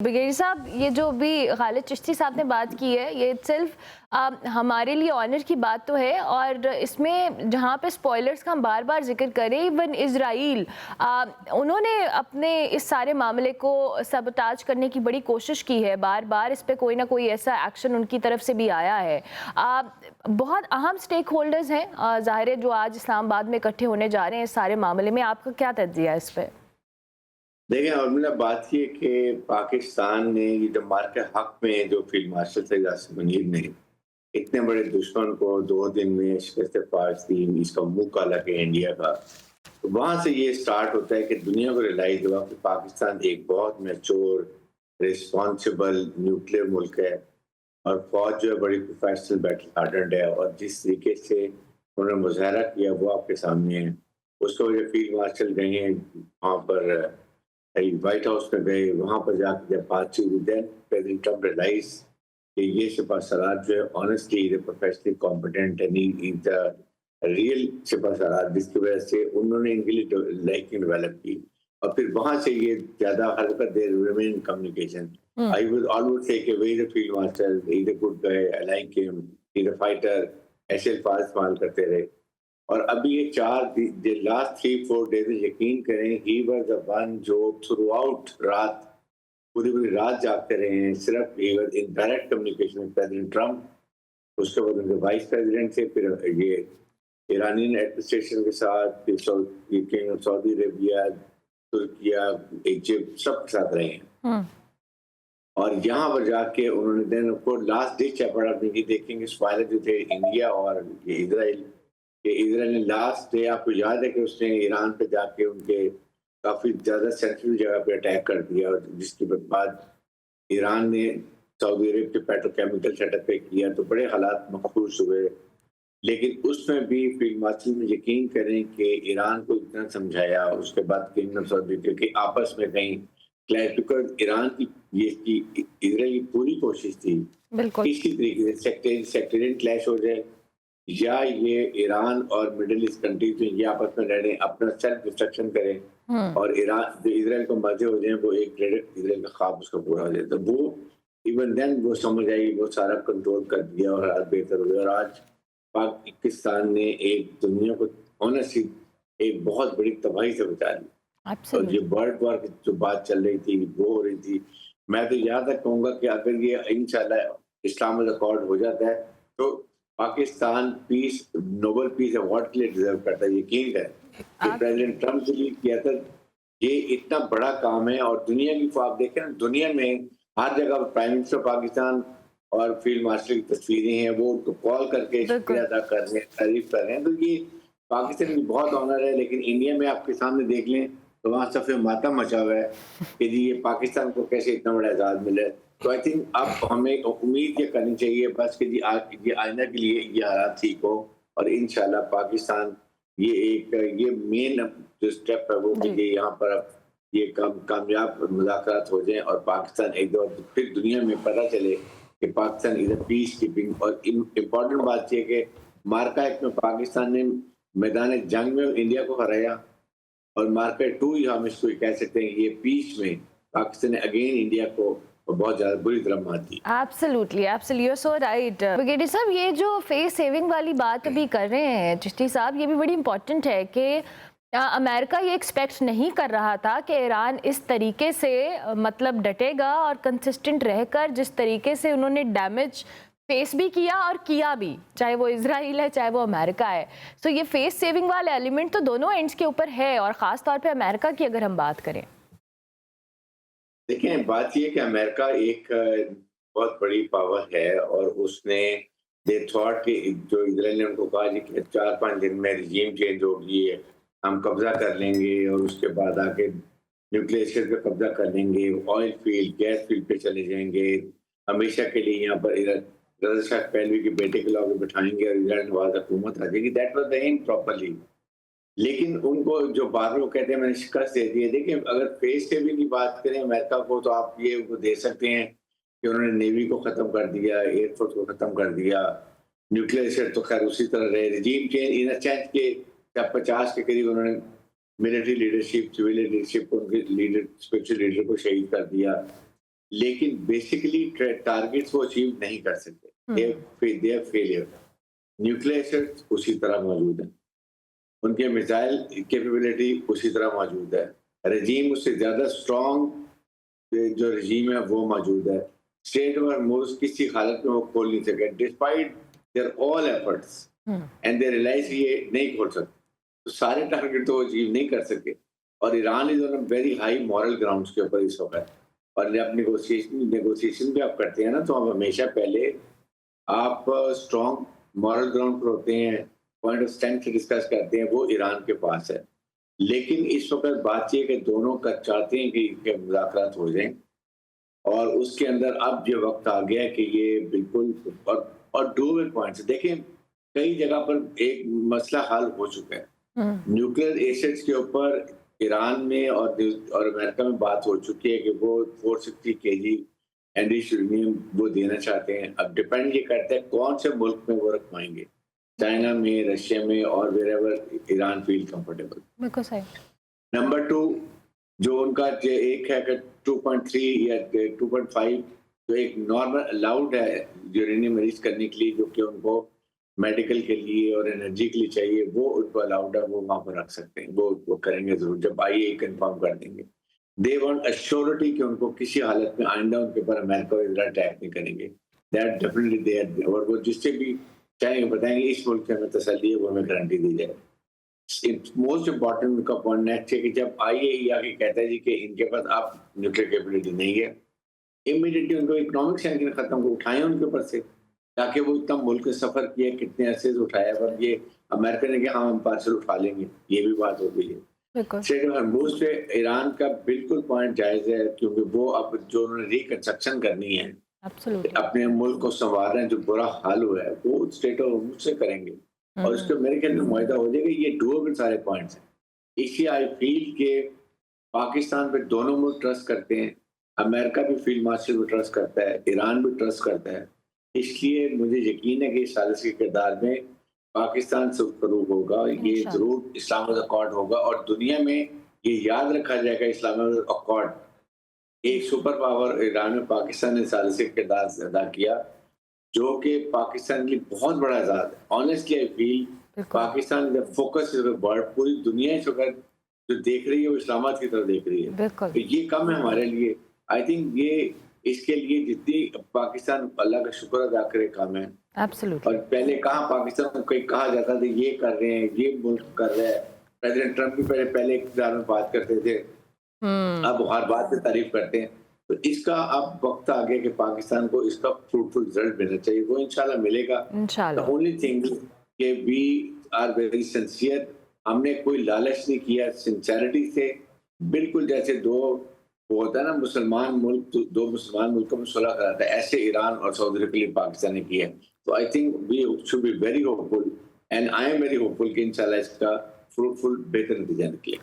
Brigadier साहब, ये जो भी खालिद चिश्ती साहब ने बात की है, ये सिर्फ हमारे लिए ऑनर की बात तो है, और इसमें जहाँ पे स्पॉयलर्स का हम बार बार जिक्र करें, इवन इजराइल उन्होंने अपने इस सारे मामले को सबटाज करने की बड़ी कोशिश की है। बार बार इस पे कोई ना कोई ऐसा एक्शन उनकी तरफ से भी आया है। बहुत अहम स्टेक होल्डर्स हैं ज़ाहिर है जो आज इस्लामाबाद में इकट्ठे होने जा रहे हैं इस सारे मामले में। आपका क्या तज्जिया है इस पर? देखिए, और मैंने बात की कि पाकिस्तान ने ये जो मार के हक में जो फील्ड मार्शल सैयद आसिफ मुनीर ने इतने बड़े दुश्मन को 2 दिन में शिकस्त फाश दी, इसका मुंह काला किया इंडिया का, तो वहां से ये स्टार्ट होता है कि दुनिया को रियलाइज हुआ कि पाकिस्तान एक बहुत मैच्योर रिस्पॉन्सिबल न्यूक्लियर मुल्क है और फौज जो है बड़ी प्रोफेशनल बैटल हार्डेंड है, और जिस तरीके से उन्होंने मुजाहरा किया वो आपके सामने है। उसको जो फील्ड मार्शल गए हैं वहाँ पर व्हाइट हाउस में गए, वहां पर जाकर जब बातचीत हुई, देन प्रेसिडेंट ट्रम्प रियलाइज कि ये सिपा सलार जो है honestly is professionally competent and is the real सिपा सलार, जिसकी वजह से उन्होंने इनके लिए लाइकिंग डेवलप की। और फिर वहां से ये ज्यादा हरकत they remain communication. I would always say कि वे the field master, he is a good guy, I like him, he is a fighter, ऐसे अल्फाज इस्तेमाल करते रहे। और अभी ये लास्ट 3-4 डेज यकीन करें, ही वाज द वन जो थ्रू आउट रात पूरी पूरी रात जागते रहे हैं। सिर्फ he was in direct communication with president Trump, उसके बाद उनके वाइस प्रेसिडेंट से, फिर ये ईरानियन एडमिनिस्ट्रेशन के साथ, फिर सऊदी अरेबिया, तुर्किया, इजिप्ट, सब के साथ रहे हैं। और यहाँ पर जाके उन्होंने देन को लास्ट डिच एफर्ट अपनी की। देखेंगे स्पाइलर जो थे इंडिया और ये इजराइल, कि इजराइल ने लास्ट डे, आपको याद है कि उसने ईरान पे जाके उनके काफी ज्यादा सेंसिटिव जगह पे अटैक कर दिया, और जिसके बाद ईरान ने सऊदी अरब के पेट्रोकेमिकल सेटअप पे किया तो बड़े हालात मखसूस हुए। लेकिन उसमें भी फील्ड मार्शल में यकीन करें कि ईरान को इतना समझाया, उसके बाद किंगडम ऑफ सऊदी के आपस में कहीं क्लैश, बिकॉज ईरान की ये की इजराइल की पूरी कोशिश थी किसी तरीके से सेक्टेरियन क्लैश हो जाए, या ये ईरान और मिडिल ईस्ट कंट्रीज में ये आपस में लड़े, अपना सेल्फ डिस्ट्रक्शन करें, और ईरान जो इजराइल को मजे हो जाए, वो एक क्रेडिट इजराइल का ख्वाब उसका पूरा हो जाए। तो वो इवन देन वो समझ आई, वो सारा कंट्रोल कर दिया और हालात बेहतर हुए। और आज पाकिस्तान ने एक दुनिया को ऑनेस्टली एक बहुत बड़ी तबाही से बचा ली। और ये वर्ल्ड वॉर की जो बात चल रही थी वो हो रही थी, मैं तो यहाँ तक कहूँगा कि अगर ये इंशाल्लाह इस्लामिक अकॉर्ड हो जाता है तो Pakistan peace nobel peace award के लिए डिजर्व करता है। यकीन है कि प्रेसिडेंट ट्रम्प के लिए किया था, ये इतना बड़ा काम है। और दुनिया की आप देखें ना, दुनिया में हर जगह प्राइम मिनिस्टर पाकिस्तान और फील्ड मार्शल की तस्वीरें हैं, वो उनको कॉल करके शुक्रिया अदा कर रहे हैं, तारीफ कर रहे हैं। तो ये पाकिस्तान की बहुत ऑनर है। लेकिन इंडिया में आपके सामने देख लें तो वहाँ सबसे मातम मचा हुआ है कि जी ये पाकिस्तान को कैसे इतना बड़ा एजाज मिले। तो आई थिंक अब हमें उम्मीद ये करनी चाहिए बस कि जी ये आइंदा के लिए ये हालात ठीक हो, और इंशाल्लाह पाकिस्तान ये मेन जो स्टेप है वो कि ये यहाँ पर अब ये कामयाब मुज़ाकरात हो जाएं, और पाकिस्तान एक दो फिर दुनिया में पता चले कि पाकिस्तान इज पीस कीपिंग। और इम्पोर्टेंट बात यह कि मार्का एक में पाकिस्तान ने मैदान जंग में इंडिया को हराया, और मार्केट 2 हम इसको कह सकते हैं, ये पीस में पाकिस्तान ने अगेन इंडिया को बहुत ज्यादा बुरी तरह मार दी। Absolutely, absolutely, you are so right. Brigadier साहब, ये जो फेस सेविंग वाली बात अभी कर रहे हैं चिश्ती साहब, ये भी बड़ी इंपॉर्टेंट है कि अमेरिका ये एक्सपेक्ट नहीं कर रहा था कि ईरान इस तरीके से मतलब डटेगा, और कंसिस्टेंट रहकर जिस तरीके से उन्होंने डैमेज फेस भी किया और किया भी, चाहे वो इजराइल है चाहे वो अमेरिका है। सो ये फेस सेविंग वाला एलिमेंट तो दोनों एंड्स के ऊपर है, और ख़ास तौर पे अमेरिका की अगर हम बात करें। देखिए, बात ये कि अमेरिका एक बहुत बड़ी पावर है, और उसने दे थॉट कि जो इजराइल ने उनको कहा जी कि 4-5 दिन में रिजीम चेंज होगी, हम कब्जा कर लेंगे, और उसके बाद आके न्यूक्लियर स्टेट पे कब्जा कर लेंगे, ऑयल फील्ड गैस फील्ड पे चले जाएंगे, हमेशा के लिए यहाँ पर रजा शाह पहलवी के बेटे के लोग बिठाएंगे और ईरान नवाज हुकूमत आ जाएगी। That was the aim properly. लेकिन उनको जो बार वो कहते हैं मैंने शिकस्त दे दी है। देखिए, अगर फेस सेविंग की बात करें अमेरिका को, तो आप ये उनको दे सकते हैं कि उन्होंने नेवी को खत्म कर दिया, एयरफोर्स को खत्म कर दिया, न्यूक्लियर सेट तो खैर उसी तरह रहे, regime change in a sense के 50 के करीब उन्होंने मिलिट्री लीडरशिप, सिविल लीडरशिप, उनके लीडर स्पेशल लीडर को शहीद कर दिया। لیکن بیسیکلی ٹارگیٹس وہ اچیو نہیں کر سکتے. They are failure. Nuclear asset اسی طرح موجود ہیں, ان کے میزائل کیپیبلٹی اسی طرح موجود ہے, رجیم اس سے زیادہ اسٹرانگ جو رجیم ہے وہ موجود ہے. اسٹیٹ آف ہرموز کسی حالت میں وہ کھول نہیں سکے despite their all efforts, and they realise یہ نہیں کھول سکتے. تو سارے ٹارگیٹ تو وہ اچیو نہیں کر سکے, اور Iran is on very high moral grounds کے اوپر اس وقت. اور جب نیگوسیشن بھی آپ کرتے ہیں نا, تو آپ ہمیشہ پہلے آپ اسٹرانگ مورل گراؤنڈ پر ہوتے ہیں, پوائنٹ آف اسٹرینتھ ڈسکس کرتے ہیں, وہ ایران کے پاس ہے. لیکن اس وقت بات یہ کہ دونوں کا چاہتے ہیں کہ مذاکرات ہو جائیں, اور اس کے اندر اب یہ وقت آ گیا ہے کہ یہ بالکل اور ڈوبل پوائنٹس دیکھیں, کئی جگہ پر ایک مسئلہ حل ہو چکا ہے. نیوکلیئر ایسٹس کے اوپر ایران میں اور امریکہ میں بات ہو چکی ہے کہ وہ 460 kg انریچڈ یورینیم وہ دینا چاہتے ہیں. اب ڈپینڈ یہ کرتا ہے کون سے ملک میں وہ رکھوائیں گے, چائنا میں, رشیا میں, اور wherever Iran feel comfortable. بالکل صحیح. نمبر 2 جو ان کا ایک ہے کہ 2.3 یا 2.5 جو ایک نارمل الاؤڈ ہے یورینیم ریلیز کرنے کے لیے, جو کہ ان کو میڈیکل کے لیے اور انرجی کے لیے چاہیے, وہ ان کو الاؤڈ ہے, وہ وہاں پر رکھ سکتے ہیں. وہ کریں گے ضرور جب آئیے کنفرم کر دیں گے. دے وانٹ ایشورٹی کہ ان کو کسی حالت میں آئندہ ان کے اوپر امریکہ اور اسرائیل اٹیک نہیں کریں گے. دیٹ ڈیفینیٹلی دے آر, اور وہ جس سے بھی چاہیں گے بتائیں گے اس ملک سے ہمیں تسلی ہے, وہ ہمیں گارنٹی دی جائے. موسٹ امپورٹنٹ ان کا پوائنٹ نیکسٹ ہے کہ جب آئیے یہ آ کے کہتا ہے جی کہ ان کے پاس آپ نیوکلیئر کیپیبلٹی نہیں ہے, امیڈیٹلی ان کو اکنامک سینکشن ختم کو اٹھائیں ان کے اوپر سے, تاکہ وہ اتنا ملک سے سفر کیا, کتنے عرصے سے اٹھایا, پر یہ امریکہ نے کہ ہاں ہم پارسل اٹھا لیں گے, یہ بھی بات ہو گئی ہے. اسٹیٹ آف ہرموز پہ ایران کا بالکل پوائنٹ جائز ہے, کیونکہ وہ اب جو انہوں نے ریکنسٹرکشن کرنی ہے اپنے ملک کو سنوار رہے ہیں, جو برا حال ہوا ہے وہ اسٹیٹ آف ہرموز سے کریں گے, اور اس کو میرے خیال میں معاہدہ ہو جائے گا. یہ ڈوبل سارے پوائنٹس ہیں. اسی آئی فیل کہ پاکستان پہ دونوں ملک ٹرسٹ کرتے ہیں, امریکہ بھی فیلڈ مارشل پہ ٹرسٹ کرتا ہے, ایران بھی ٹرسٹ کرتا ہے. اس لیے مجھے یقین ہے کہ اس سازش کے کردار میں پاکستان سے فروغ ہوگا, یہ ضرور اسلام آباد اکارڈ ہوگا, اور دنیا میں یہ یاد رکھا جائے گا اسلام آباد اکارڈ ایک سپر پاور ایران میں پاکستان نے سازش کے کردار ادا کیا, جو کہ پاکستان کے لیے بہت بڑا اعزاز ہے. آنیسٹلی آئی فیل پاکستان کا فوکس پوری دنیا اس وقت جو دیکھ رہی ہے وہ اسلام آباد کی طرف دیکھ رہی ہے. یہ کم ہے ہمارے لیے. آئی تھنک یہ اس کے لیے جتنی پاکستان اللہ کا شکر ادا کرے کام ہے. اور پہلے کہاں پاکستان کو کہیں کہا جاتا تھا یہ کر رہے ہیں, یہ ملک کر رہا ہے. پریزیڈنٹ ٹرمپ بھی پہلے اقتدار میں بات کرتے تھے, اب ہر بات پہ تعریف کرتے ہیں. تو اس کا اب وقت آ گیا کہ پاکستان کو اس کا فروٹفل رزلٹ ملنا چاہیے, وہ انشاءاللہ ملے گا. The only thing کہ we are very sincere, ہم نے کوئی لالچ نہیں کیا, سنسیریٹی سے بالکل جیسے وہ ہوتا ہے نا مسلمان ملک, دو مسلمان ملکوں میں صلح کراتا ہے, ایسے ایران اور سعودی عرب کے لیے پاکستان نے کیا ہے. تو I think we should be very hopeful, and I am very hopeful کہ انشاءاللہ اس کا فروٹفل بہتر نتیجہ نکلے.